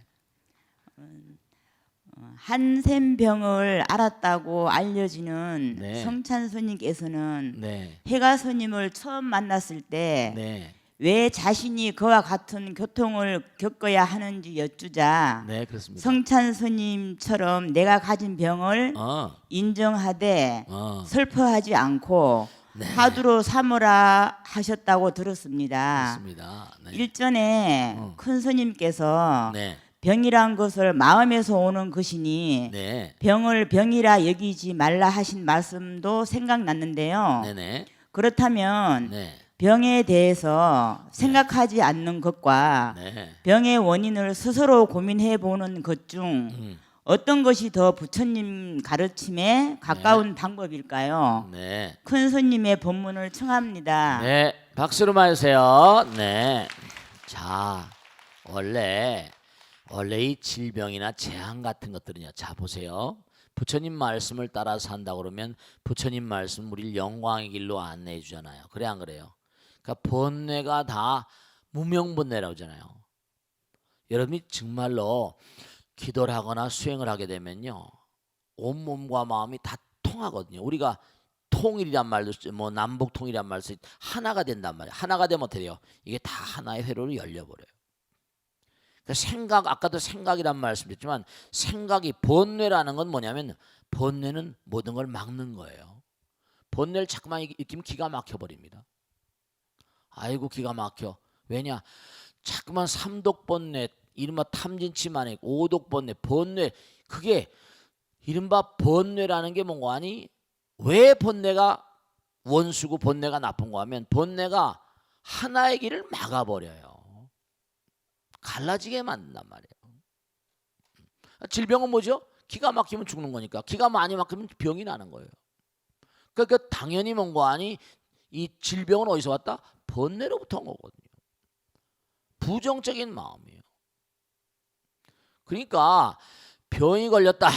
한센병을 알았다고 알려지는 네. 성찬 스님께서는 네, 해가 스님을 처음 만났을 때 왜 네, 자신이 그와 같은 교통을 겪어야 하는지 여쭈자 네, 그렇습니다. 성찬 스님처럼 내가 가진 병을 인정하되 슬퍼하지 않고 네. 화두로 삼으라 하셨다고 들었습니다. 그렇습니다. 네, 일전에 큰 스님께서 네, 병이란 것을 마음에서 오는 것이니 네, 병을 병이라 여기지 말라 하신 말씀도 생각났는데요. 네, 네, 그렇다면 네, 병에 대해서 생각하지 않는 것과 네. 병의 원인을 스스로 고민해 보는 것 중 어떤 것이 더 부처님 가르침에 가까운 방법일까요? 네. 큰 스님의 법문을 청합니다. 네, 박수로 맞으세요. 네. 자, 원래 이 질병이나 재앙 같은 것들은요. 자, 보세요. 부처님 말씀을 따라서 산다 그러면 부처님 말씀 우리를 영광의 길로 안내해 주잖아요. 그래 안 그래요? 그러니까 번뇌가 다 무명번뇌라고 하잖아요. 여러분이 정말로 기도를 하거나 수행을 하게 되면요. 온 몸과 마음이 다 통하거든요. 우리가 통일이란 말도 뭐 남북 통일이란 말도 하나가 된단 말이에요. 하나가 되면 어떻게 돼요? 이게 다 하나의 회로로 열려버려요. 그러니까 생각 아까도 생각이란 말씀드렸지만 생각이 번뇌라는 건 뭐냐면 번뇌는 모든 걸 막는 거예요. 번뇌를 자꾸만 익히면 기가 막혀버립니다. 아이고 기가 막혀. 왜냐? 자꾸만 삼독번뇌 이른바 탐진치만해 오독번뇌 번뇌 그게 이른바 번뇌라는 게 뭔가 하니 왜 번뇌가 원수고 번뇌가 나쁜 거 하면 번뇌가 하나의 길을 막아버려요. 갈라지게 만든단 말이에요. 질병은 뭐죠? 기가 막히면 죽는 거니까 기가 많이 막히면 병이 나는 거예요. 그러니까 당연히 뭔가 하니 이 질병은 어디서 왔다? 번뇌로부터 온 거거든요. 부정적인 마음이에요. 그러니까 병이 걸렸다.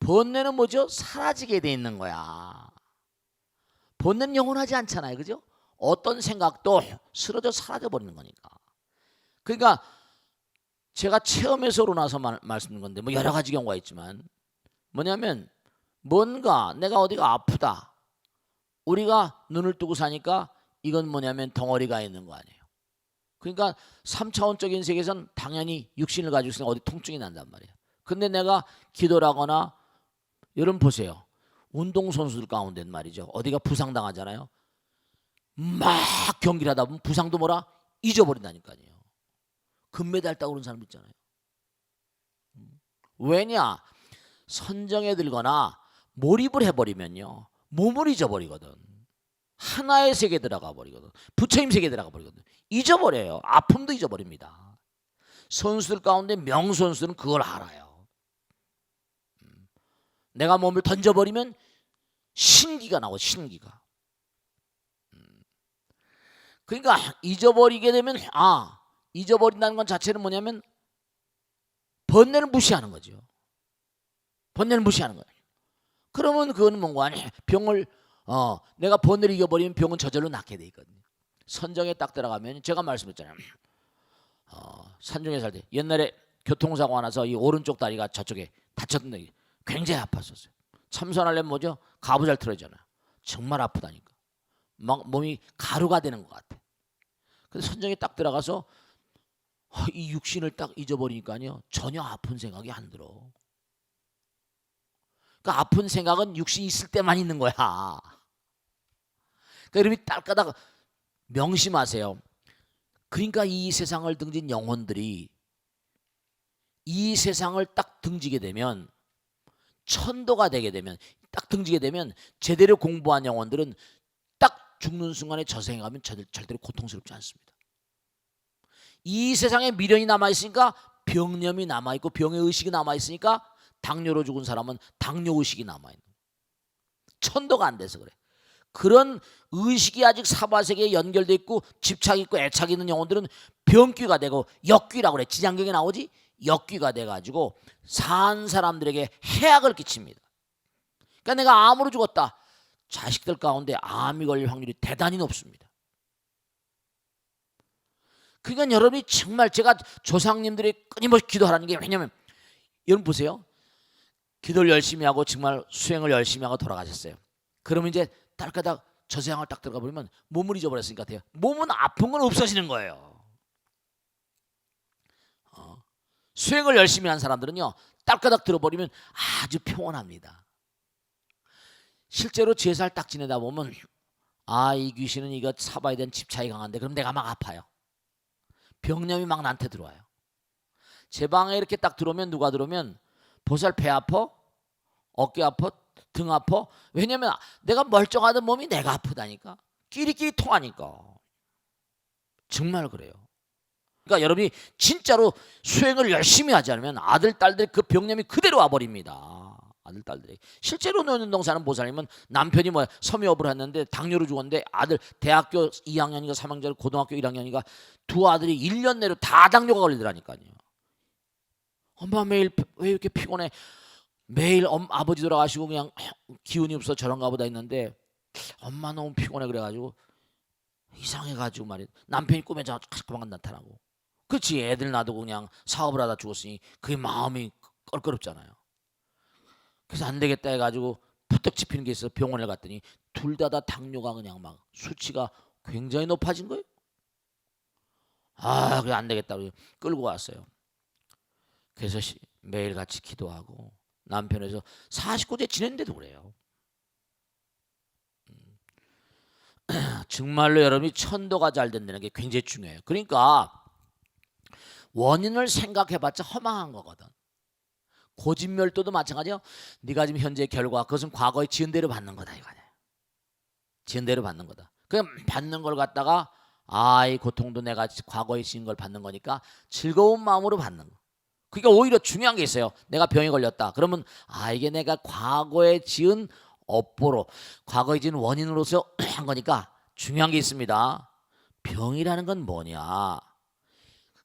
번뇌는 뭐죠? 사라지게 돼 있는 거야. 번뇌는 영원하지 않잖아요. 그죠? 어떤 생각도 쓰러져 사라져 버리는 거니까. 그러니까 제가 체험에서 나서 말씀드린 건데 뭐 여러 가지 경우가 있지만 뭐냐면 뭔가 내가 어디가 아프다. 우리가 눈을 뜨고 사니까 이건 뭐냐면 덩어리가 있는 거 아니에요. 그러니까 3차원적인 세계에서는 당연히 육신을 가지고 있으니까 어디 통증이 난단 말이에요. 근데 내가 기도를 하거나 여러분 보세요. 운동선수들 가운데 말이죠. 어디가 부상당하잖아요. 막 경기를 하다 보면 부상도 뭐라 잊어버린다니까요. 금메달 따고 그런 사람 있잖아요. 왜냐? 선정에 들거나 몰입을 해버리면요. 몸을 잊어버리거든. 하나의 세계에 들어가 버리거든. 부처님 세계에 들어가 버리거든. 잊어버려요. 아픔도 잊어버립니다. 선수들 가운데 명선수들은 그걸 알아요. 내가 몸을 던져버리면 신기가 나고 신기가. 그러니까 잊어버리게 되면 잊어버린다는 건 자체는 뭐냐면 번뇌를 무시하는 거죠. 번뇌를 무시하는 거예요. 그러면 그거는 뭔가 아니 병을 내가 번뇌를 이겨버리면 병은 저절로 낫게 돼 있거든요. 선정에 딱 들어가면 제가 말씀했잖아요. 산중에 살 때 옛날에 교통사고가 나서 이 오른쪽 다리가 저쪽에 다쳤는데 굉장히 아팠었어요. 참선하려면 뭐죠? 가부잘 틀어지잖아요. 정말 아프다니까. 막 몸이 가루가 되는 것 같아. 그래서 선정에 딱 들어가서 이 육신을 딱 잊어버리니까요 전혀 아픈 생각이 안 들어. 그러니까 아픈 생각은 육신이 있을 때만 있는 거야. 그러니까 여러분이 딸까닥 명심하세요. 그러니까 이 세상을 등진 영혼들이 이 세상을 딱 등지게 되면 천도가 되게 되면 딱 등지게 되면 제대로 공부한 영혼들은 딱 죽는 순간에 저 생에 가면 절대로 고통스럽지 않습니다. 이 세상에 미련이 남아있으니까 병념이 남아있고 병의 의식이 남아있으니까 당뇨로 죽은 사람은 당뇨 의식이 남아있는 거예요. 천도가 안 돼서 그래. 그런 의식이 아직 사바세계에 연결돼 있고 집착이 있고 애착이 있는 영혼들은 병귀가 되고 역귀라고 그래. 지장경에 나오지? 역귀가 돼가지고 산 사람들에게 해악을 끼칩니다. 그러니까 내가 암으로 죽었다. 자식들 가운데 암이 걸릴 확률이 대단히 높습니다. 그러니까 여러분이 정말 제가 조상님들이 끊임없이 기도하라는 게 왜냐면 여러분 보세요. 기도를 열심히 하고 정말 수행을 열심히 하고 돌아가셨어요. 그러면 이제 딸까닥 저 세상을 딱 들어가 버리면 몸을 잊어버렸으니까 돼요. 몸은 아픈 건 없어지는 거예요. 수행을 열심히 한 사람들은요 딸까닥 들어버리면 아주 평온합니다. 실제로 제사를 딱 지내다 보면 이 귀신은 이거 사바에 대한 집착이 강한데 그럼 내가 막 아파요. 병념이 막 나한테 들어와요. 제 방에 이렇게 딱 들어오면 누가 들어오면 보살 배 아파? 어깨 아파? 등 아파? 왜냐면 내가 멀쩡하던 몸이 내가 아프다니까. 끼리끼리 통하니까. 정말 그래요. 그러니까 여러분이 진짜로 수행을 열심히 하지 않으면 아들, 딸들 그 병념이 그대로 와버립니다. 아들, 딸들이. 실제로 노년동사는 보살님은 남편이 섬유업을 했는데 당뇨로 죽었는데 아들 대학교 2학년인가 3학년, 고등학교 1학년인가 두 아들이 1년 내로 다 당뇨가 걸리더라니까요. 엄마 매일 왜 이렇게 피곤해? 매일 아버지 돌아가시고 그냥 기운이 없어 저런가 보다 했는데 엄마 너무 피곤해 그래가지고 이상해가지고 말이야. 남편이 꿈에 자꾸만 나타나고. 그렇지 애들 놔두고 그냥 사업을 하다 죽었으니 그게 마음이 껄끄럽잖아요. 그래서 안 되겠다 해가지고 부쩍 집히는 게 있어서 병원에 갔더니 둘 다 당뇨가 그냥 막 수치가 굉장히 높아진 거예요. 그래 안 되겠다 끌고 왔어요. 그래서 매일 같이 기도하고 남편에서 49제 지냈는데도 그래요. 정말로 여러분이 천도가 잘 된다는 게 굉장히 중요해요. 그러니까 원인을 생각해봤자 허망한 거거든. 고진멸도도 마찬가지요. 네가 지금 현재 결과 그것은 과거에 지은 대로 받는 거다 이거네. 지은 대로 받는 거다. 그냥 받는 걸 갖다가 이 고통도 내가 과거에 지은 걸 받는 거니까 즐거운 마음으로 받는 거. 그러니까 오히려 중요한 게 있어요. 내가 병에 걸렸다. 그러면 이게 내가 과거에 지은 업보로 과거에 지은 원인으로서 한 거니까 중요한 게 있습니다. 병이라는 건 뭐냐?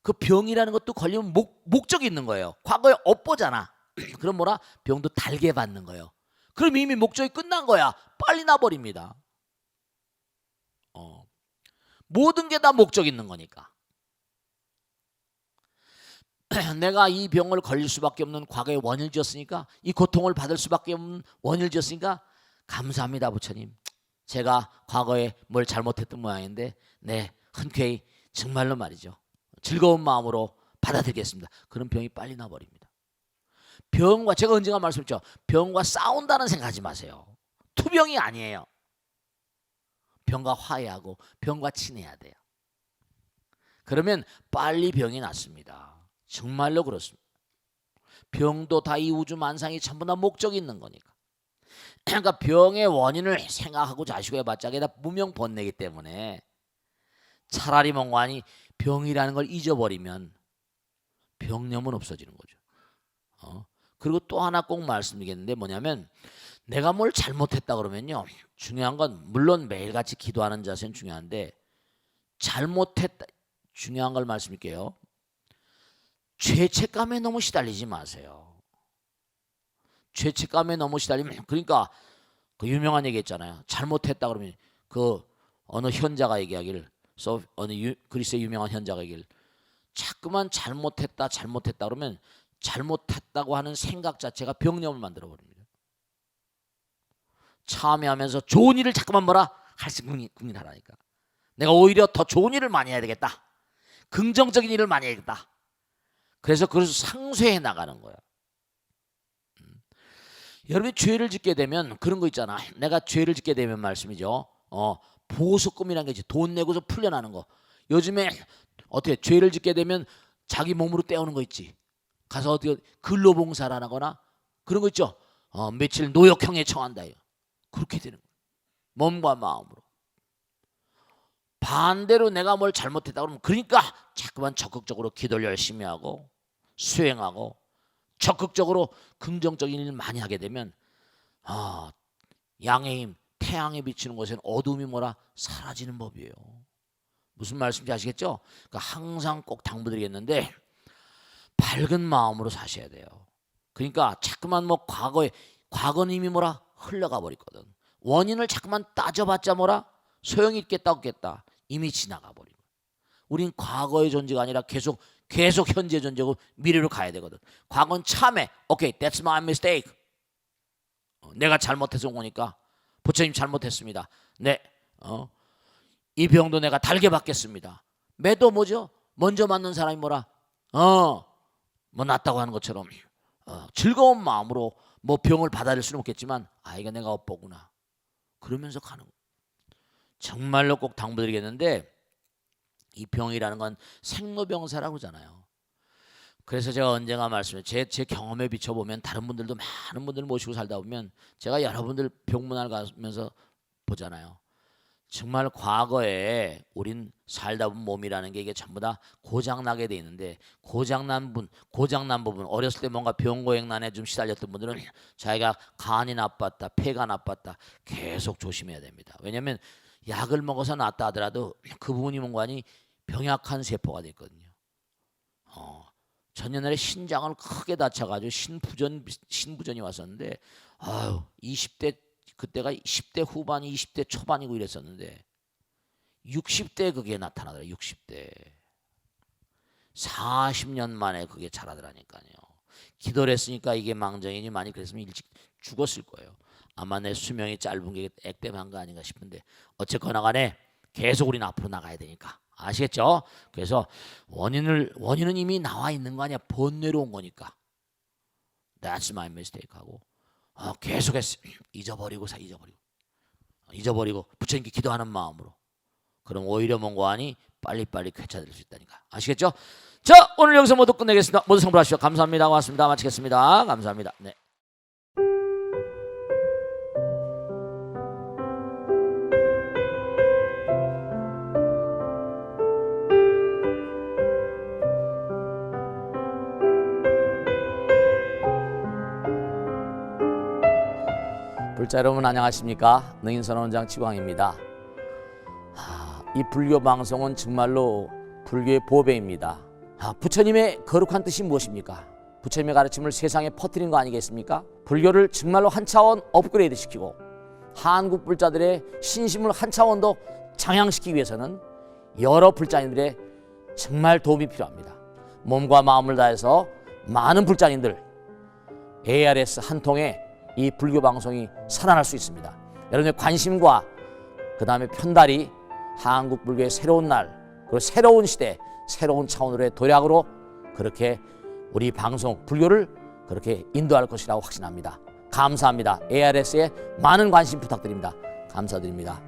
그 병이라는 것도 걸리면 목적이 있는 거예요. 과거에 업보잖아. 그럼 뭐라? 병도 달게 받는 거예요. 그럼 이미 목적이 끝난 거야. 빨리 나버립니다. 모든 게 다 목적이 있는 거니까. 내가 이 병을 걸릴 수밖에 없는 과거의 원인을 지었으니까 이 고통을 받을 수밖에 없는 원인을 지었으니까 감사합니다 부처님. 제가 과거에 뭘 잘못했던 모양인데 흔쾌히 정말로 말이죠. 즐거운 마음으로 받아들이겠습니다. 그런 병이 빨리 나버립니다. 병과 제가 언젠가 말씀했죠. 병과 싸운다는 생각하지 마세요. 투병이 아니에요. 병과 화해하고 병과 친해야 돼요. 그러면 빨리 병이 낫습니다. 정말로 그렇습니다. 병도 다 이 우주 만상이 전부 다 목적이 있는 거니까. 그러니까 병의 원인을 생각하고 자시고 해봤자 그게 다 무명 번뇌이기 때문에 차라리 멍하니 병이라는 걸 잊어버리면 병념은 없어지는 거죠. 그리고 또 하나 꼭 말씀드리겠는데 뭐냐면 내가 뭘 잘못했다 그러면요. 중요한 건 물론 매일같이 기도하는 자세는 중요한데 잘못했다 중요한 걸 말씀드릴게요. 죄책감에 너무 시달리지 마세요. 죄책감에 너무 시달리면, 그러니까 그 유명한 얘기 있잖아요. 잘못했다 그러면 그 어느 현자가 얘기하기를, 그리스의 유명한 현자가 얘기를, 자꾸만 잘못했다 그러면 잘못했다고 하는 생각 자체가 병념을 만들어 버립니다. 참여하면서 좋은 일을 자꾸만 할 수 국민하라니까. 내가 오히려 더 좋은 일을 많이 해야 되겠다. 긍정적인 일을 많이 해야겠다. 그래서 상쇄해 나가는 거야. 여러분이 죄를 짓게 되면 그런 거 있잖아. 내가 죄를 짓게 되면 말씀이죠. 보석금이라는 게 있지. 돈 내고서 풀려나는 거. 요즘에 어떻게 죄를 짓게 되면 자기 몸으로 떼오는 거 있지. 가서 어떻게 근로봉사를 하거나 그런 거 있죠. 며칠 노역형에 처한다. 그렇게 되는 거야. 몸과 마음으로. 반대로 내가 뭘 잘못했다 그러면, 그러니까 자꾸만 적극적으로 기도를 열심히 하고 수행하고 적극적으로 긍정적인 일을 많이 하게 되면 양의 힘, 태양에 비치는 곳에는 어둠이 사라지는 법이에요. 무슨 말씀인지 아시겠죠? 그러니까 항상 꼭 당부드리겠는데 밝은 마음으로 사셔야 돼요. 그러니까 자꾸만 과거는 이미 흘러가 버리거든. 원인을 자꾸만 따져봤자 소용이 있겠다 없겠다, 이미 지나가 버리고. 우린 과거의 존재가 아니라 계속 현재 존재고 미래로 가야 되거든. 과거는 참해. 오케이, that's my mistake. 내가 잘못해서 온 거니까 부처님 잘못했습니다. 네, 이 병도 내가 달게 받겠습니다. 매도 뭐죠? 먼저 맞는 사람이 낫다고 하는 것처럼 즐거운 마음으로 병을 받아들일 수는 없겠지만, 이거 내가 엇보구나 그러면서 가는 거예요. 정말로 꼭 당부드리겠는데, 이 병이라는 건 생로병사라고 하잖아요. 그래서 제가 언젠가 제 경험에 비춰보면, 다른 분들도 많은 분들 모시고 살다 보면 제가 여러분들 병문안 가면서 보잖아요. 정말 과거에 우린 살다 보면 몸이라는 게 이게 전부 다 고장나게 돼 있는데, 고장난 부분, 어렸을 때 뭔가 병고행난에 좀 시달렸던 분들은 자기가 간이 나빴다, 폐가 나빴다 계속 조심해야 됩니다. 왜냐하면 약을 먹어서 낫다 하더라도 그 부분이 뭔가니 병약한 세포가 됐거든요. 전년에 신장을 크게 다쳐가지고 신부전이 왔었는데, 20대, 그때가 10대 후반, 20대 초반이고 이랬었는데 60대 그게 나타나더라. 60대 40년 만에 그게 자라더라니까요. 기도를 했으니까 이게 망정이니 많이 그랬으면 일찍 죽었을 거예요. 아마 내 수명이 짧은 게 액땜한 거 아닌가 싶은데, 어쨌거나 간에 계속 우리는 앞으로 나가야 되니까. 아시겠죠? 그래서 원인은 이미 나와 있는 거 아니야. 번뇌로 온 거니까. That's my mistake 하고 계속해서 잊어버리고 부처님께 기도하는 마음으로. 그럼 오히려 뭔가 하니 빨리빨리 쾌차될 수 있다니까. 아시겠죠? 자, 오늘 여기서 모두 끝내겠습니다. 모두 성불하시오. 감사합니다. 고맙습니다. 마치겠습니다. 감사합니다. 네. 불자 여러분 안녕하십니까? 능인선원장 지광입니다. 이 불교 방송은 정말로 불교의 보배입니다. 부처님의 거룩한 뜻이 무엇입니까? 부처님의 가르침을 세상에 퍼뜨린 거 아니겠습니까? 불교를 정말로 한 차원 업그레이드 시키고 한국 불자들의 신심을 한 차원 더 장양시키기 위해서는 여러 불자님들의 정말 도움이 필요합니다. 몸과 마음을 다해서 많은 불자님들 ARS 한 통에 이 불교 방송이 살아날 수 있습니다. 여러분의 관심과 그 다음에 편달이 한국 불교의 새로운 날, 그리고 새로운 시대, 새로운 차원으로의 도약으로 그렇게 우리 방송 불교를 그렇게 인도할 것이라고 확신합니다. 감사합니다. ARS에 많은 관심 부탁드립니다. 감사드립니다.